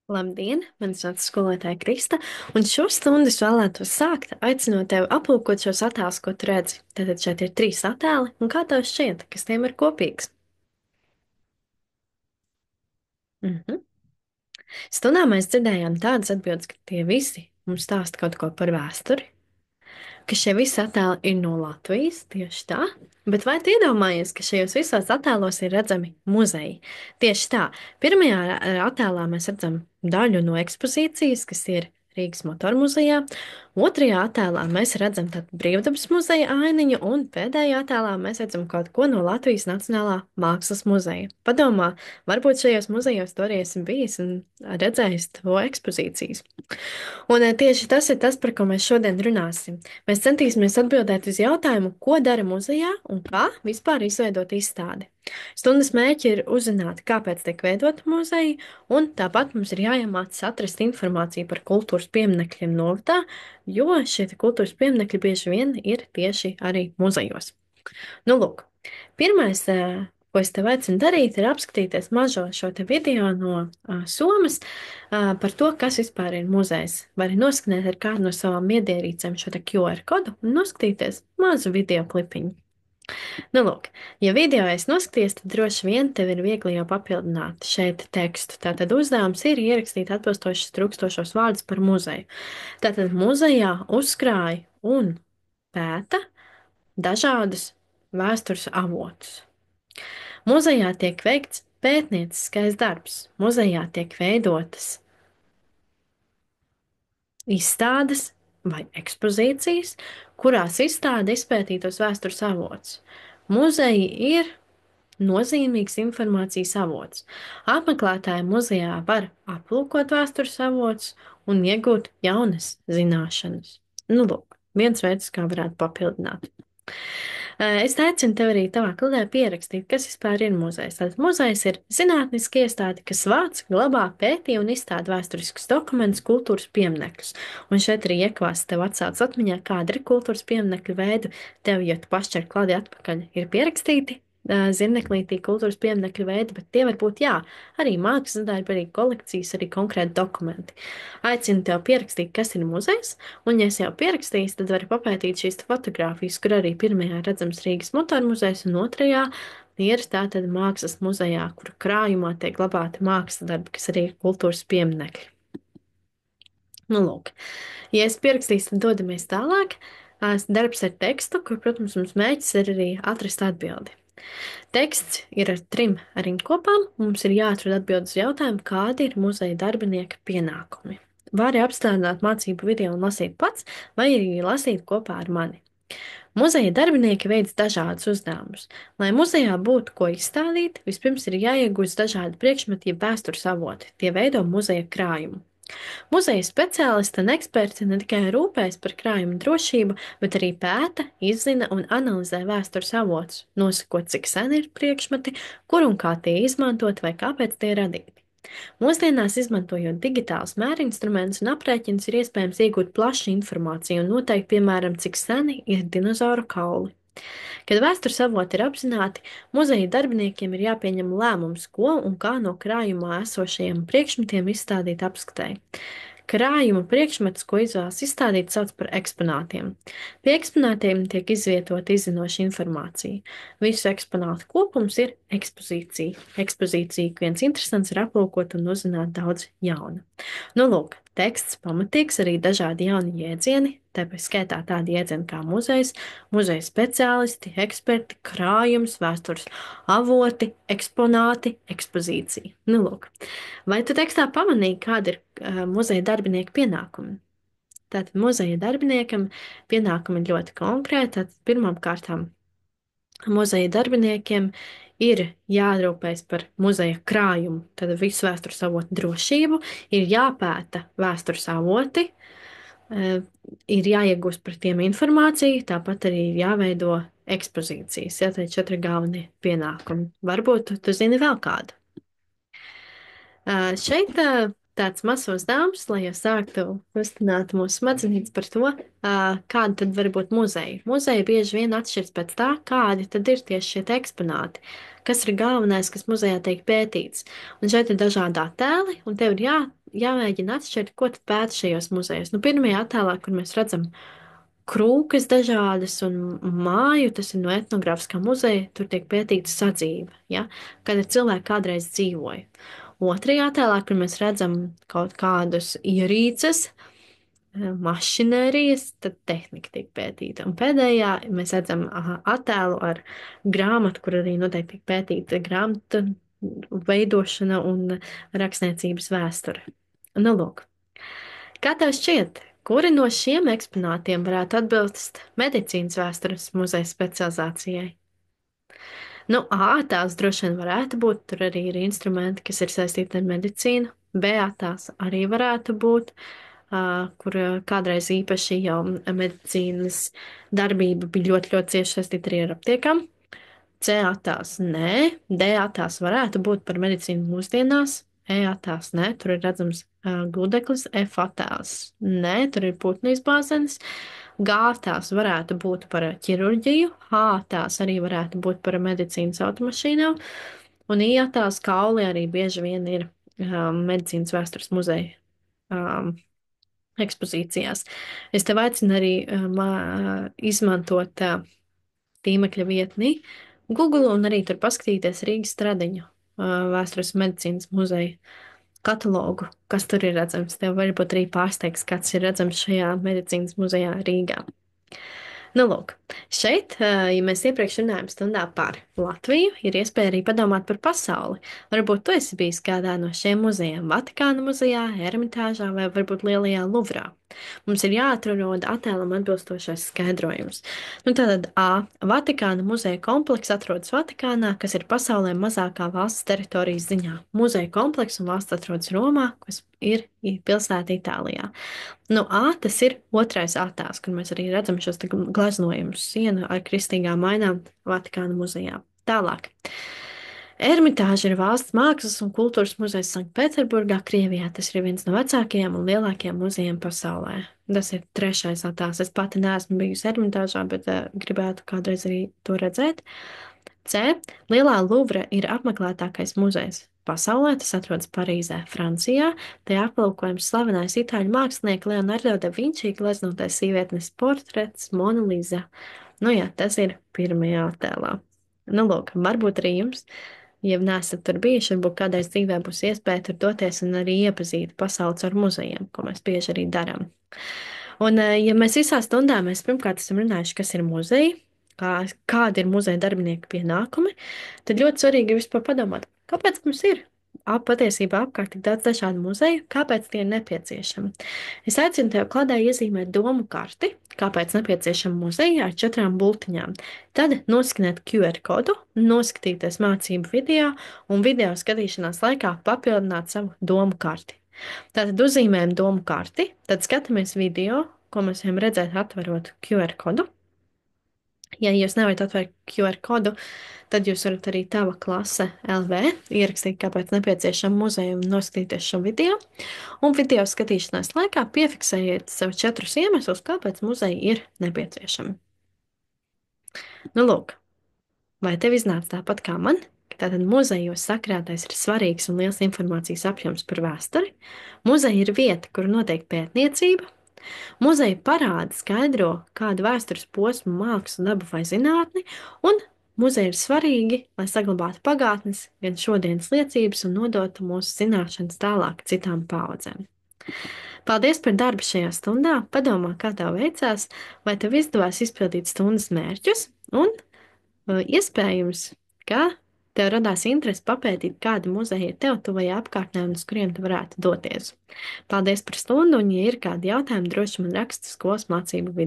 Labdien, mani sauc skolotāja Krista, un šo stundu es vēlētos sākt, aicinot tevi aplūkot šos attēlus, ko tu redzi. Tātad šeit ir trīs attēli, un kā tev šķiet, kas tiem ir kopīgs? Mhm. Stundā mēs dzirdējām tādas atbildes, ka tie visi mums stāsta kaut ko par vēsturi, ka šie visi attēli ir no Latvijas, tieši tā. Bet vai tu iedomājies, ka šajos visos attēlos ir redzami muzeji? Tieši tā. Pirmajā attēlā mēs redzam daļu no ekspozīcijas, kas ir Rīgas motoru muzejā. Otrajā attēlā mēs redzam Brīvdabas muzeja ainiņu, un pēdējā attēlā mēs redzam kaut ko no Latvijas Nacionālā mākslas muzeja. Padomā, varbūt šajos muzejos tu arī esi bijis un redzējis to ekspozīcijas. Un tieši tas ir tas, par ko mēs šodien runāsim. Mēs centīsimies atbildēt uz jautājumu, ko dara muzejā un kā vispār izveidot izstādi. Stundas mērķi ir uzzināt, kāpēc tiek veidota muzeja, un tāpat mums ir jāiemācās atrast informāciju par kultūras pieminekļiem novatā, jo šie kultūras pieminekļi bieži vien ir tieši arī muzejos. Nu, lūk, pirmais, ko es tev aicinu darīt, ir apskatīties mazo šo te video no Somas par to, kas vispār ir muzejs. Vai arī noskanēt ar kādu no savām viedierīcēm šo te QR kodu un noskatīties mazu video klipiņu. Nu, lūk, ja video es noskaties, tad droši vien tev ir viegli jau papildināt šeit tekstu. Tātad uzdevums ir ierakstīt atbilstošus trūkstošos vārdus par muzeju. Tātad muzejā uzkrāj un pēta dažādus vēstures avotus. Muzejā tiek veikts pētnieciskais darbs, muzejā tiek veidotas izstādes vai ekspozīcijas, kurās izstāde izpētītos vēstures avotus. Muzeji ir nozīmīgs informācijas avots. Apmeklētāji muzejā var aplūkot vēstures avotus un iegūt jaunas zināšanas. Nu, lūk, viens veids, kā varētu papildināt. Es aicinu tev arī tavā kladē pierakstīt, kas vispār ir muzejs. Tātad muzejs ir zinātniska iestāde, kas vāc, glabā, pētī un izstāda vēsturiskus dokumentus, kultūras pieminekļus. Un šeit arī iekvās tev atsauc atmiņā, kāda ir kultūras pieminekļu veidu. Tev, ja tu pašķer kladi atpakaļ, ir pierakstīti zirneklītī kultūras pieminekļu veidi, bet tie var būt, jā, arī mākslas darbi, arī kolekcijas, arī konkrēti dokumenti. Aicinu tev pierakstīt, kas ir muzejs, un, ja es jau pierakstījis, tad vari papētīt šīs fotogrāfijas, kur arī pirmajā redzams Rīgas motoru muzejs, un otrajā ir tātad mākslas muzejā, kur krājumā tiek glabāti mākslas darbi, kas arī ir kultūras pieminekļi. Nu, lūk, ja es pierakstīšu, tad dodamies tālāk. Darbs ar tekstu, kur, protams, mums mērķis ir arī atrast atbildi. Teksts ir ar 3 rindkopām. Mums ir jāatrod atbildes uz jautājumu, kādi ir muzeja darbinieka pienākumi. Vari apstādināt mācību video un lasīt pats, vai arī lasīt kopā ar mani. Muzeja darbinieki veic dažādus uzdevumus. Lai muzejā būtu ko izstādīt, vispirms ir jāiegūst dažādi priekšmeti, jeb vēstures avoti. Tie veido muzeja krājumu. Muzeja speciālisti un eksperti ne tikai rūpējas par krājuma drošību, bet arī pēta, izzina un analizē vēstures avotus, nosakot, cik sen ir priekšmeti, kur un kā tie izmantot vai kāpēc tie radīti. Mūsdienās, izmantojot digitālus mērinstrumentus un aprēķinus, ir iespējams iegūt plašu informāciju un noteikt, piemēram, cik seni ir dinozauru kauli. Kad vēstures avoti ir apzināti, muzeja darbiniekiem ir jāpieņem lēmums, ko un kā no krājumā esošajiem priekšmetiem izstādīt apskatē. Krājuma priekšmetus, ko izvēlas izstādīt, sauc par eksponātiem. Pie eksponātiem tiek izvietota izzinoša informācija. Visu eksponātu kopums ir ekspozīcija. Ekspozīcija, viens interesants, ir aplūkot un uzzināt daudz jauna. Nu, lūk, teksts pamatīgs, arī dažādi jauni jēdzieni, tāpēc skaitā tādi jēdzieni kā muzejs, muzeja speciālisti, eksperti, krājums, vēstures avoti, eksponāti, ekspozīcija. Nu, lūk. Vai tu tekstā pamanīji, kāda ir muzeja darbinieka pienākumi? Tātad muzeja darbiniekam pienākumi ir ļoti konkrēti. Tātad pirmām kārtām muzeja darbiniekiem ir jārūpējas par muzeja krājumu, tad visu vēstures avotu drošību, ir jāpēta vēstures avoti, ir jāiegūst par tiem informāciju, tāpat arī ir jāveido ekspozīcijas. Ja, tie 4 galvenie pienākumi. Varbūt tu zini vēl kādu. Šeit tāds mazs uzdevums, lai jau sāktu kustināt mūsu smadzenības par to, kāda tad var būt muzeja. Muzeja bieži vien atšķiras pēc tā, kādi tad ir tieši šie eksponāti, kas ir galvenais, kas muzejā tiek pētīts. Un šeit ir dažādi attēli, un tev ir jāmēģina atšķirt, ko tu pēti šajos muzejos. Nu, pirmajā attēlā, kur mēs redzam krūkas dažādas un māju, tas ir no etnogrāfiskā muzeja, tur tiek pētīta sadzīve, ja? Kad cilvēki kādreiz dzīvoja. Otrajā attēlā, kur mēs redzam kaut kādus ierīces, mašinērijas, tad tehnika tiek pētīta. Un pēdējā mēs redzam attēlu ar grāmatu, kur arī noteikti tiek pētīta grāmatu veidošana un rakstniecības vēsture. Nu, lūk. Kā tev šķiet, kuri no šiem eksponātiem varētu atbilst medicīnas vēstures muzeja specializācijai? Nu, A tās droši vien varētu būt, tur arī ir instrumenti, kas ir saistīti ar medicīnu. B tās arī varētu būt, kur kādreiz īpaši jau medicīnas darbība bija ļoti, ļoti cieši saistīta arī ar aptiekām. C attēls nē, D attēls varētu būt par medicīnu mūsdienās, E attēls nē, tur ir redzams gludeklis, F attēls nē, tur ir putnu izbāzenes, G attēls varētu būt par ķirurģiju, H attēls arī varētu būt par medicīnas automašīnām, un I attēls kauli arī bieži vien ir medicīnas vēstures muzeja ekspozīcijās. Es tev aicinu arī izmantot tīmekļa vietni Google un arī tur paskatīties Rīgas Stradiņu vēstures medicīnas muzeja katalogu, kas tur ir redzams. Tev varbūt arī pārsteigs, kāds ir redzams šajā medicīnas muzejā Rīgā. Nu, lūk, šeit, ja mēs iepriekš runājām stundā par Latviju, ir iespēja arī padomāt par pasauli. Varbūt tu esi bijis kādā no šiem muzejiem - Vatikāna muzejā, Ermitāžā vai varbūt Lielajā Luvrā. Mums ir jāatrod attēlam atbilstošais skaidrojums. Nu, tātad A. Vatikāna muzeja komplekss atrodas Vatikānā, kas ir pasaulē mazākā valsts teritorijas ziņā. Muzeja komplekss un valsts atrodas Romā, kas ir pilsēta Itālijā. Nu, A tas ir otrais attēls, kur mēs arī redzam šos gleznojumus sienu ar kristīgām ainām Vatikāna muzejā. Tālāk. Ermitāža ir valsts mākslas un kultūras muzejs Sanktpēterburgā, Krievijā. Tas ir viens no vecākajiem un lielākajiem muzejiem pasaulē. Tas ir trešais attēls. Es pati neesmu bijusi Ermitāžā, bet gribētu kādreiz arī to redzēt. C. Lielā Luvra ir apmeklētākais muzejs pasaulē. Tas atrodas Parīzē, Francijā. Te aplūkojams slavenais itāļu mākslinieka Leonardo da Vinci gleznotais sīvietnes portrets Mona Lisa. Nu jā, tas ir pirmajā attēlā. Nu lūk, varbūt arī jums, ja neesat tur bijuši, varbūt kādreiz dzīvē būs iespēja tur doties un arī iepazīt pasauli ar muzejiem, ko mēs bieži arī darām. Un, ja mēs visā stundā mēs pirmkārt esam runājuši, kas ir muzeji, kādi ir muzeja darbinieku pienākumi, tad ļoti svarīgi ir vispār padomāt, kāpēc mums ir patiesībā apkārt tik daudz dažādu muzeju, kāpēc tie ir nepieciešami. Es aicinu tev klādē iezīmēt domu karti, kāpēc nepieciešama muzeja ar 4 bultiņām. Tad noskanēt QR kodu, noskatīties mācību video un video skatīšanās laikā papildināt savu domu karti. Tātad uzzīmējam domu karti, tad skatāmies video, ko mēs varam redzēt atverot QR kodu. Ja jūs nevarat atvērt QR kodu, tad jūs varat arī tava klase LV ierakstīt, kāpēc nepieciešama muzeja un noskatīties šo video. Un video skatīšanās laikā piefiksējiet sev 4 iemeslus, kāpēc muzeja ir nepieciešama. Nu, lūk, vai tev iznāca tāpat kā man? Tātad muzejos sakrātais ir svarīgs un liels informācijas apjoms par vēsturi. Muzeja ir vieta, kur notiek pētniecība. Muzeja parāda, skaidro kādu vēstures posmu, mākslu, dabu vai zinātni, un muzeja ir svarīgi, lai saglabātu pagātnes, gan šodienas liecības un nodotu mūsu zināšanas tālāk citām paudzēm. Paldies par darbu šajā stundā. Padomā, kā tev veicās, vai tev izdevās izpildīt stundas mērķus, un iespējams, ka tev radās interese papētīt, kādi muzeji ir tev tuvajā apkārtnē un uz kuriem tu varētu doties. Paldies par stundu, un, ja ir kādi jautājumi, droši man raksti skolas mācību vidū.